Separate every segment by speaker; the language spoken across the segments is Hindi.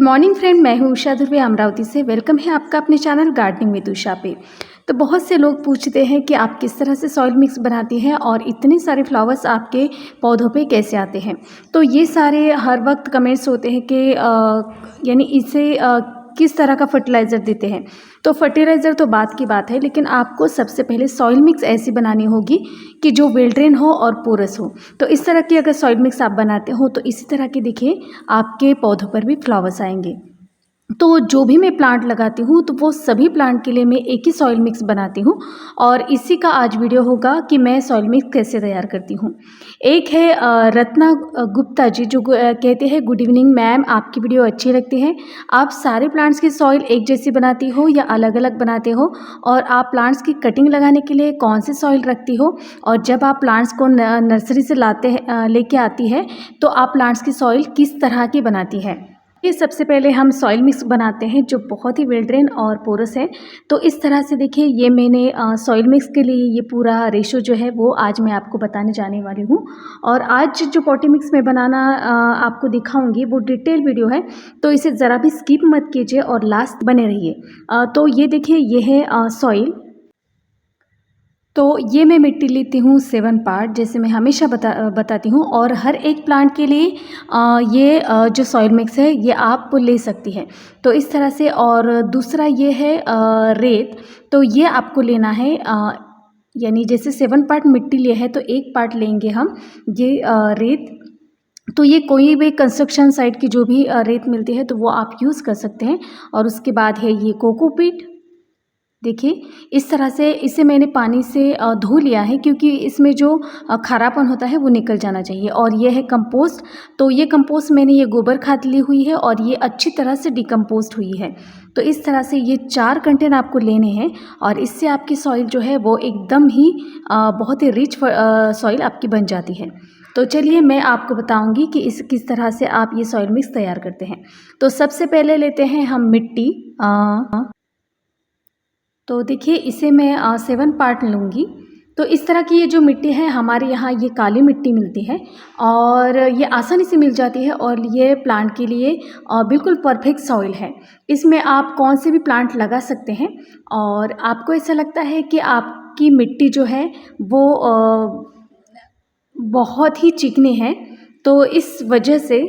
Speaker 1: गुड मॉर्निंग फ्रेंड, मैं हूँ उषा ध्रुवे अमरावती से। वेलकम है आपका अपने चैनल गार्डनिंग विद उषा पे। तो बहुत से लोग पूछते हैं कि आप किस तरह से सॉइल मिक्स बनाती हैं और इतने सारे फ्लावर्स आपके पौधों पे कैसे आते हैं। तो ये सारे हर वक्त कमेंट्स होते हैं कि यानी इसे किस तरह का फर्टिलाइज़र देते हैं। तो फर्टिलाइज़र तो बात की बात है, लेकिन आपको सबसे पहले सॉइल मिक्स ऐसी बनानी होगी कि जो वेल ड्रेन हो और पोरस हो। तो इस तरह की अगर सॉइल मिक्स आप बनाते हो तो इसी तरह के देखिए आपके पौधों पर भी फ्लावर्स आएंगे। तो जो भी मैं प्लांट लगाती हूँ तो वो सभी प्लांट के लिए मैं एक ही सॉइल मिक्स बनाती हूँ और इसी का आज वीडियो होगा कि मैं सॉइल मिक्स कैसे तैयार करती हूँ। एक है रत्ना गुप्ता जी, जो कहते हैं गुड इवनिंग मैम, आपकी वीडियो अच्छी लगती है। आप सारे प्लांट्स की सॉइल एक जैसी बनाती हो या अलग अलग बनाते हो, और आप प्लांट्स की कटिंग लगाने के लिए कौन सी सॉइल रखती हो, और जब आप प्लांट्स को नर्सरी से लेके आती है तो आप प्लांट्स की सॉइल किस तरह की बनाती है। ये सबसे पहले हम सॉइल मिक्स बनाते हैं जो बहुत ही वेल ड्रेन और पोरस है। तो इस तरह से देखिए, ये मैंने सॉइल मिक्स के लिए ये पूरा रेशो जो है वो आज मैं आपको बताने जाने वाली हूँ। और आज जो पॉटी मिक्स में बनाना आपको दिखाऊंगी वो डिटेल वीडियो है, तो इसे ज़रा भी स्किप मत कीजिए और लास्ट बने रहिए। तो ये देखिए, ये है सॉइल। तो ये मैं मिट्टी लेती हूँ 7 पार्ट, जैसे मैं हमेशा बताती हूँ, और हर एक प्लांट के लिए ये जो सॉइल मिक्स है ये आप ले सकती हैं। तो इस तरह से। और दूसरा ये है रेत। तो ये आपको लेना है, यानी जैसे 7 पार्ट मिट्टी लिए है तो 1 पार्ट लेंगे हम ये रेत। तो ये कोई भी कंस्ट्रक्शन साइट की जो भी रेत मिलती है तो वो आप यूज़ कर सकते हैं। और उसके बाद है ये कोकोपीट। देखिए इस तरह से इसे मैंने पानी से धो लिया है, क्योंकि इसमें जो खारापन होता है वो निकल जाना चाहिए। और ये है कंपोस्ट। तो ये कंपोस्ट मैंने ये गोबर खाद ली हुई है और ये अच्छी तरह से डिकम्पोस्ट हुई है। तो इस तरह से ये 4 कंटेनर आपको लेने हैं, और इससे आपकी सॉइल जो है वो एकदम ही बहुत ही रिच सॉइल आपकी बन जाती है। तो चलिए मैं आपको बताऊंगी कि इस किस तरह से आप ये सॉइल मिक्स तैयार करते हैं। तो सबसे पहले लेते हैं हम मिट्टी। तो देखिए इसे मैं 7 पार्ट लूँगी। तो इस तरह की ये जो मिट्टी है हमारे यहाँ ये काली मिट्टी मिलती है, और ये आसानी से मिल जाती है, और ये प्लांट के लिए बिल्कुल परफेक्ट सॉइल है। इसमें आप कौन से भी प्लांट लगा सकते हैं। और आपको ऐसा लगता है कि आपकी मिट्टी जो है वो बहुत ही चिकनी है, तो इस वजह से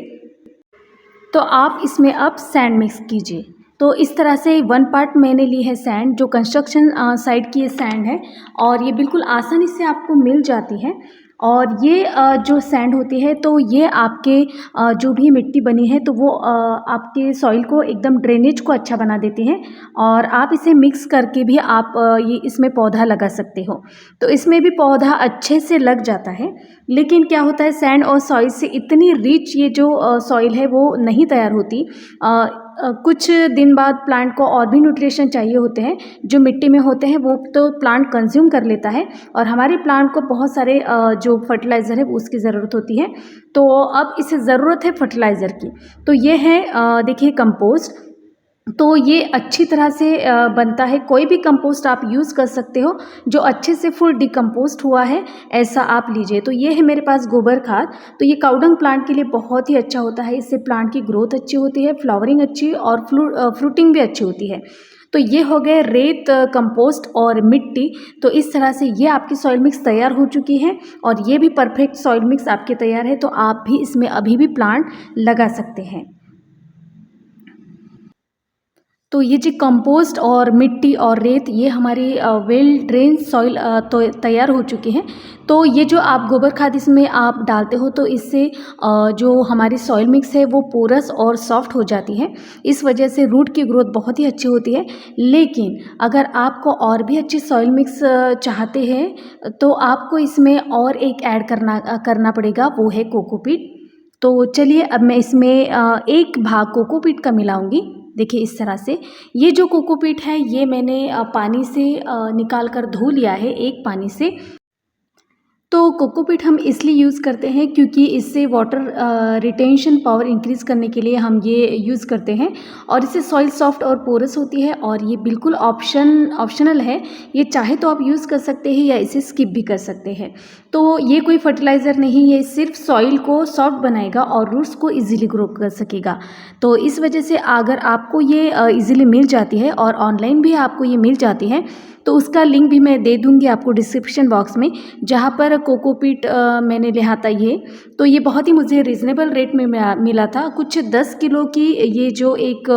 Speaker 1: तो आप इसमें अब सैंड मिक्स कीजिए। तो इस तरह से 1 पार्ट मैंने ली है सैंड, जो कंस्ट्रक्शन साइट की ये सैंड है, और ये बिल्कुल आसानी से आपको मिल जाती है। और ये जो सैंड होती है तो ये आपके जो भी मिट्टी बनी है तो वो आपके सॉइल को एकदम ड्रेनेज को अच्छा बना देती है। और आप इसे मिक्स करके भी आप ये इसमें पौधा लगा सकते हो। तो इसमें भी पौधा अच्छे से लग जाता है। लेकिन क्या होता है, सैंड और सॉइल से इतनी रिच ये जो सॉइल है वो नहीं तैयार होती। कुछ दिन बाद प्लांट को और भी न्यूट्रिशन चाहिए होते हैं, जो मिट्टी में होते हैं वो तो प्लांट कंज्यूम कर लेता है, और हमारे प्लांट को बहुत सारे जो फर्टिलाइज़र है वो उसकी ज़रूरत होती है। तो अब इसे ज़रूरत है फर्टिलाइज़र की। तो ये है देखिए कंपोस्ट। तो ये अच्छी तरह से बनता है। कोई भी कंपोस्ट आप यूज़ कर सकते हो जो अच्छे से फुल डिकम्पोस्ट हुआ है, ऐसा आप लीजिए। तो ये है मेरे पास गोबर खाद। तो ये काउडंग प्लांट के लिए बहुत ही अच्छा होता है। इससे प्लांट की ग्रोथ अच्छी होती है, फ्लावरिंग अच्छी, और फ्रूटिंग भी अच्छी होती है। तो ये हो गए रेत, कंपोस्ट और मिट्टी। तो इस तरह से ये आपकी सॉइल मिक्स तैयार हो चुकी है, और ये भी परफेक्ट सॉइल मिक्स आपके तैयार है। तो आप भी इसमें अभी भी प्लांट लगा सकते हैं। तो ये जो कंपोस्ट और मिट्टी और रेत ये हमारी वेल ड्रेन सॉइल तो तैयार हो चुकी हैं। तो ये जो आप गोबर खाद इसमें आप डालते हो तो इससे जो हमारी सॉइल मिक्स है वो पोरस और सॉफ्ट हो जाती है। इस वजह से रूट की ग्रोथ बहुत ही अच्छी होती है। लेकिन अगर आपको और भी अच्छी सॉइल मिक्स चाहते हैं तो आपको इसमें और एक ऐड करना पड़ेगा, वो है कोकोपीट। तो चलिए अब मैं इसमें एक भाग कोकोपीट का मिलाऊंगी। देखिए इस तरह से ये जो कोकोपीट है ये मैंने पानी से निकाल कर धो लिया है, एक पानी से। तो कोकोपीट हम इसलिए यूज़ करते हैं क्योंकि इससे वाटर रिटेंशन पावर इंक्रीज़ करने के लिए हम ये यूज़ करते हैं और इससे सॉइल सॉफ्ट और पोरस होती है और ये बिल्कुल ऑप्शनल है। ये चाहे तो आप यूज़ कर सकते हैं या इसे स्किप भी कर सकते हैं। तो ये कोई फर्टिलाइज़र नहीं है, सिर्फ सॉइल को सॉफ्ट बनाएगा और रूट्स को ईज़िली ग्रो कर सकेगा। तो इस वजह से अगर आपको ये ईज़िली मिल जाती है और ऑनलाइन भी आपको ये मिल जाती है तो उसका लिंक भी मैं दे दूँगी आपको डिस्क्रिप्शन बॉक्स में, जहाँ पर कोकोपीट मैंने लिया था ये। तो ये बहुत ही मुझे रीज़नेबल रेट में मिला था। कुछ 10 किलो की ये जो एक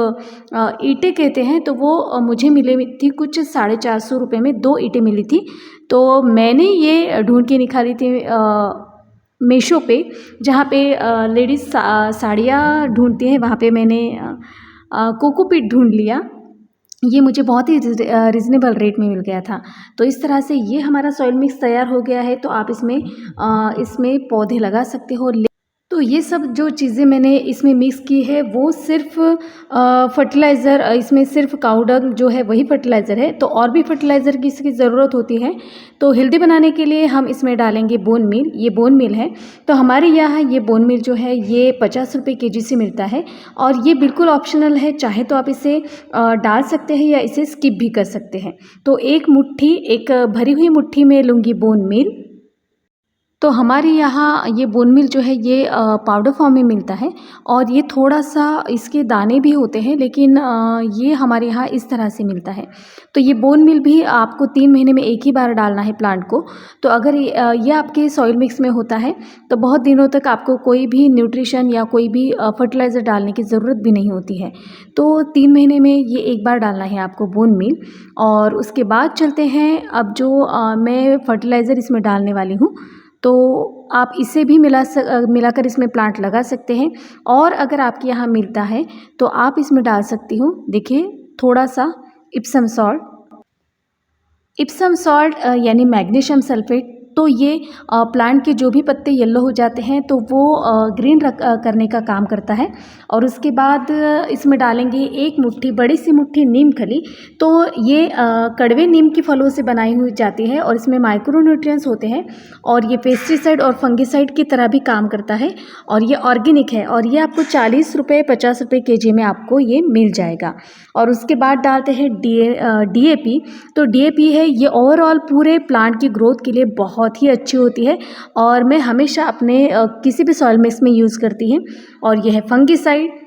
Speaker 1: ईंटें कहते हैं तो वो मुझे मिली थी कुछ 450 रुपये में 2 ईंटें मिली थी। तो मैंने ये ढूँढ के निकाली थी मीशो पे, जहाँ पे लेडीज़ साड़ियाँ ढूँढती हैं, वहाँ पे मैंने कोकोपीट ढूँढ लिया। ये मुझे बहुत ही रीज़नेबल रेट में मिल गया था। तो इस तरह से ये हमारा सॉइल मिक्स तैयार हो गया है। तो आप इसमें पौधे लगा सकते हो। तो ये सब जो चीज़ें मैंने इसमें मिक्स की है वो सिर्फ फर्टिलाइज़र, इसमें सिर्फ काऊ डंग जो है वही फर्टिलाइज़र है। तो और भी फर्टिलाइज़र की इसकी ज़रूरत होती है। तो हेल्दी बनाने के लिए हम इसमें डालेंगे बोन मील। ये बोन मील है। तो हमारे यहाँ ये बोन मील जो है ये 50 रुपये केजी से मिलता है और ये बिल्कुल ऑप्शनल है। चाहे तो आप इसे डाल सकते हैं या इसे स्किप भी कर सकते हैं। तो एक भरी हुई मुट्ठी में लूँगी बोन मील। तो हमारे यहाँ ये बोन मील जो है ये पाउडर फॉर्म में मिलता है और ये थोड़ा सा इसके दाने भी होते हैं, लेकिन ये हमारे यहाँ इस तरह से मिलता है। तो ये बोन मील भी आपको 3 महीने में एक ही बार डालना है प्लांट को। तो अगर ये आपके सॉइल मिक्स में होता है तो बहुत दिनों तक आपको कोई भी न्यूट्रिशन या कोई भी फर्टिलाइज़र डालने की ज़रूरत भी नहीं होती है। तो 3 महीने में ये एक बार डालना है आपको बोन मील। और उसके बाद चलते हैं अब जो मैं फर्टिलाइज़र इसमें डालने वाली हूँ। तो आप इसे भी मिलाकर इसमें प्लांट लगा सकते हैं। और अगर आपके यहाँ मिलता है तो आप इसमें डाल सकती हो, देखिए, थोड़ा सा इप्सम सॉल्ट यानी मैग्नीशियम सल्फेट। तो ये प्लांट के जो भी पत्ते येलो हो जाते हैं तो वो ग्रीन करने का काम करता है। और उसके बाद इसमें डालेंगे एक मुट्ठी, बड़ी सी मुट्ठी नीम खली। तो ये कड़वे नीम की फलों से बनाई हुई जाती है और इसमें माइक्रो न्यूट्रिएंट्स होते हैं और ये पेस्टिसाइड और फंगिसाइड की तरह भी काम करता है और ये ऑर्गेनिक है और ये आपको 40 रुपये 50 रुपये केजी में आपको ये मिल जाएगा। और उसके बाद डालते हैं DAP। तो DAP है, ये ओवरऑल पूरे प्लांट की ग्रोथ के लिए बहुत ही अच्छी होती है और मैं हमेशा अपने किसी भी सॉइल मिक्स में यूज़ करती हूँ। और यह है फंगिसाइड।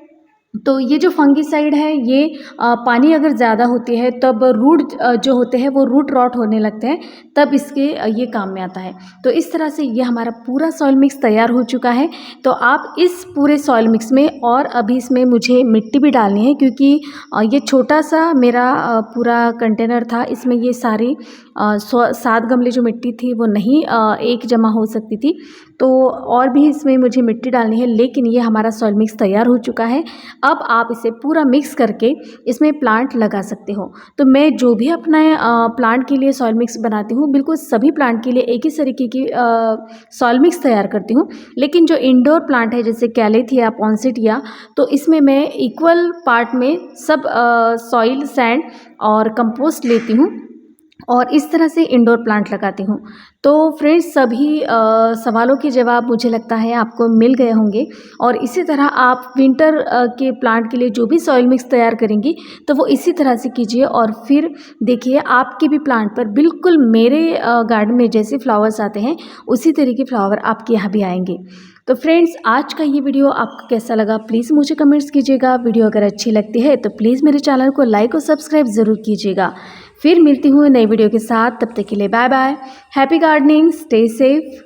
Speaker 1: तो ये जो फंगिसाइड है ये पानी अगर ज़्यादा होती है तब रूट जो होते हैं वो रूट रॉट होने लगते हैं, तब इसके ये काम में आता है। तो इस तरह से ये हमारा पूरा सॉइल मिक्स तैयार हो चुका है। तो आप इस पूरे सॉइल मिक्स में, और अभी इसमें मुझे मिट्टी भी डालनी है क्योंकि ये छोटा सा मेरा पूरा कंटेनर था, इसमें ये सारी 7 गमले जो मिट्टी थी वो नहीं एक जमा हो सकती थी। तो और भी इसमें मुझे मिट्टी डालनी है, लेकिन ये हमारा सॉइल मिक्स तैयार हो चुका है। अब आप इसे पूरा मिक्स करके इसमें प्लांट लगा सकते हो। तो मैं जो भी अपना प्लांट के लिए सॉइल मिक्स बनाती हूँ, बिल्कुल सभी प्लांट के लिए एक ही तरीके की सॉइल मिक्स तैयार करती हूँ। लेकिन जो इंडोर प्लांट है जैसे कैलेथिया, पॉन्सिटिया, तो इसमें मैं इक्वल पार्ट में सब सॉइल, सैंड और कंपोस्ट लेती हूँ और इस तरह से इंडोर प्लांट लगाती हूँ। तो फ्रेंड्स, सभी सवालों के जवाब मुझे लगता है आपको मिल गए होंगे। और इसी तरह आप विंटर के प्लांट के लिए जो भी सॉइल मिक्स तैयार करेंगी तो वो इसी तरह से कीजिए और फिर देखिए आपके भी प्लांट पर बिल्कुल मेरे गार्डन में जैसे फ्लावर्स आते हैं उसी तरह के फ्लावर आपके यहाँ भी आएंगे। तो फ्रेंड्स, आज का ये वीडियो आपको कैसा लगा प्लीज़ मुझे कमेंट्स कीजिएगा। वीडियो अगर अच्छी लगती है तो प्लीज़ मेरे चैनल को लाइक और सब्सक्राइब ज़रूर कीजिएगा। फिर मिलती हूँ नई वीडियो के साथ, तब तक के लिए bye bye. Happy gardening, stay safe.